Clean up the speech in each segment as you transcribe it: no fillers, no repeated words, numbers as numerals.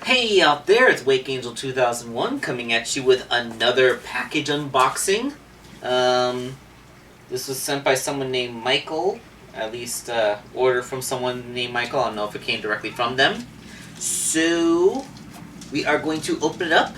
Hey out there, it's wakeangel 2001 coming at you with another package unboxing. This was sent by someone named Michael, at least order from someone named Michael. I don't know if it came directly from them. So, we are going to open it up.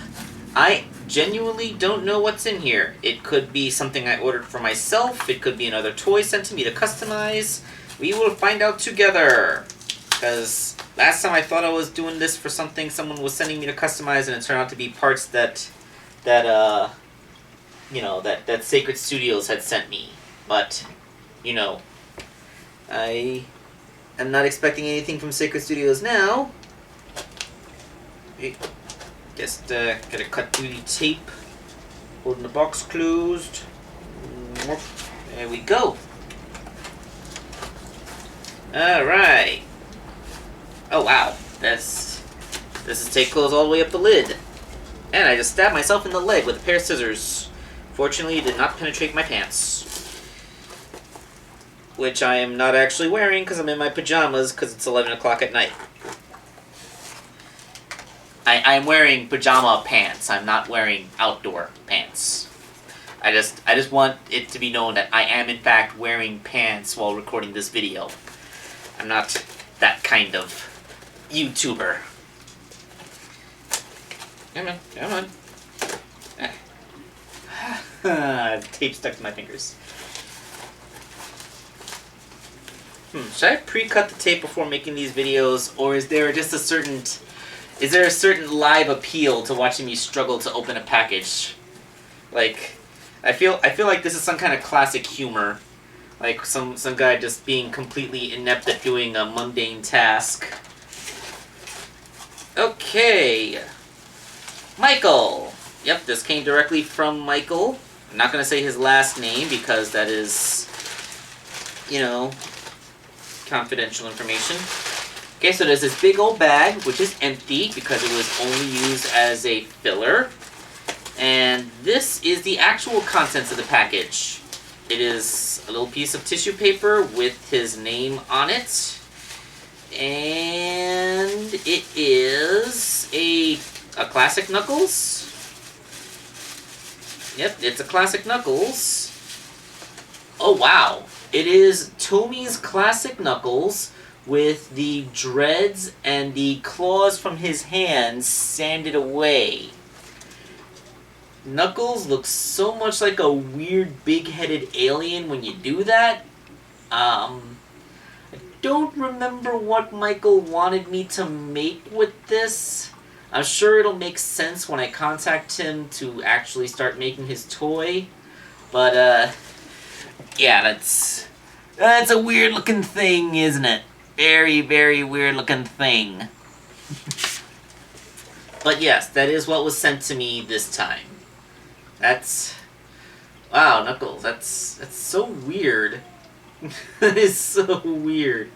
I genuinely don't know what's in here. It could be something I ordered for myself, it could be another toy sent to me to customize. We will find out together. Because last time I thought I was doing this for something someone was sending me to customize, and it turned out to be parts that Sacred Studios had sent me. But, I am not expecting anything from Sacred Studios now. Just gotta cut through the tape, holding the box closed. There we go. All right. Oh wow, this is tape closed all the way up the lid. And I just stabbed myself in the leg with a pair of scissors. Fortunately, it did not penetrate my pants. Which I am not actually wearing because I'm in my pajamas because it's 11 o'clock at night. I'm wearing pajama pants. I'm not wearing outdoor pants. I just want it to be known that I am in fact wearing pants while recording this video. I'm not that kind of YouTuber. Come on. Tape stuck to my fingers. Should I pre-cut the tape before making these videos, or is there just a certain live appeal to watching me struggle to open a package? Like, I feel like this is some kind of classic humor. Like some guy just being completely inept at doing a mundane task. Okay. Michael. Yep, this came directly from Michael. I'm not going to say his last name because that is, confidential information. Okay, so there's this big old bag, which is empty because it was only used as a filler. And this is the actual contents of the package. It is a little piece of tissue paper with his name on it. And it is a classic Knuckles. Yep, it's a classic Knuckles. Oh wow. It is Tommy's classic Knuckles with the dreads and the claws from his hands sanded away. Knuckles looks so much like a weird big-headed alien when you do that. I don't remember what Michael wanted me to make with this. I'm sure it'll make sense when I contact him to actually start making his toy. But, yeah, that's a weird-looking thing, isn't it? Very, very weird-looking thing. But yes, that is what was sent to me this time. Wow, Knuckles, that's so weird. That is so weird.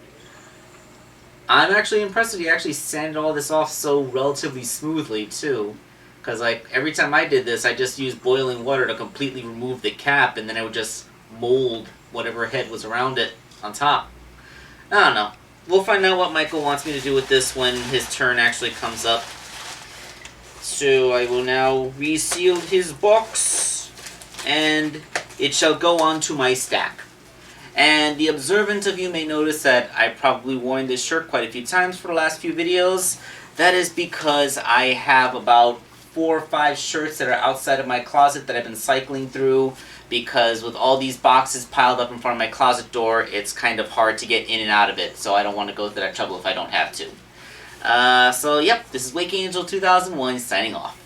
I'm actually impressed that he actually sanded all this off so relatively smoothly, too. Because, every time I did this, I just used boiling water to completely remove the cap, and then I would just mold whatever head was around it on top. I don't know. We'll find out what Michael wants me to do with this when his turn actually comes up. So I will now reseal his box, and it shall go on to my stack. And the observant of you may notice that I've probably worn this shirt quite a few times for the last few videos. That is because I have about 4 or 5 shirts that are outside of my closet that I've been cycling through, because with all these boxes piled up in front of my closet door, it's kind of hard to get in and out of it, so I don't want to go through that trouble if I don't have to. So, yep, this is wakeangel 2001 signing off.